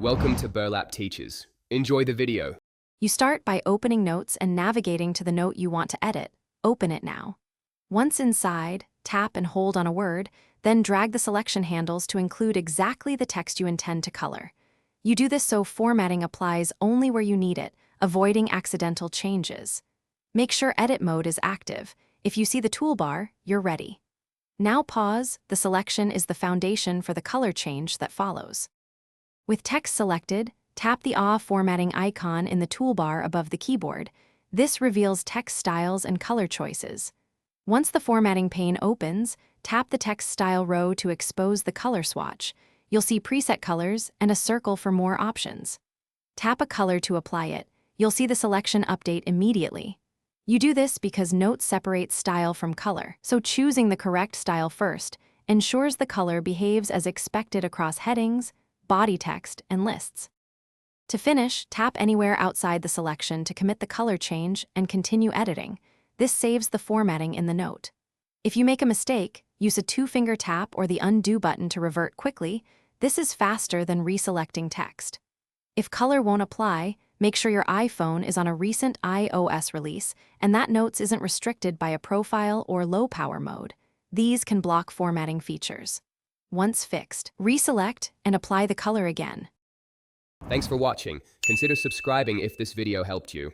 Welcome to Burlap Teachers. Enjoy the video. You start by opening Notes and navigating to the note you want to edit. Open it now. Once inside, tap and hold on a word, then drag the selection handles to include exactly the text you intend to color. You do this so formatting applies only where you need it, avoiding accidental changes. Make sure edit mode is active. If you see the toolbar, you're ready. Now pause. The selection is the foundation for the color change that follows. With text selected, tap the formatting icon in the toolbar above the keyboard. This reveals text styles and color choices. Once the formatting pane opens, tap the text style row to expose the color swatch. You'll see preset colors and a circle for more options. Tap a color to apply it. You'll see the selection update immediately. You do this because Notes separates style from color, so choosing the correct style first ensures the color behaves as expected across headings, body text, and lists. To finish, tap anywhere outside the selection to commit the color change and continue editing. This saves the formatting in the note. If you make a mistake, use a two-finger tap or the undo button to revert quickly. This is faster than reselecting text. If color won't apply, make sure your iPhone is on a recent iOS release and that Notes isn't restricted by a profile or low-power mode. These can block formatting features. Once fixed, reselect and apply the color again. Thanks for watching. Consider subscribing if this video helped you.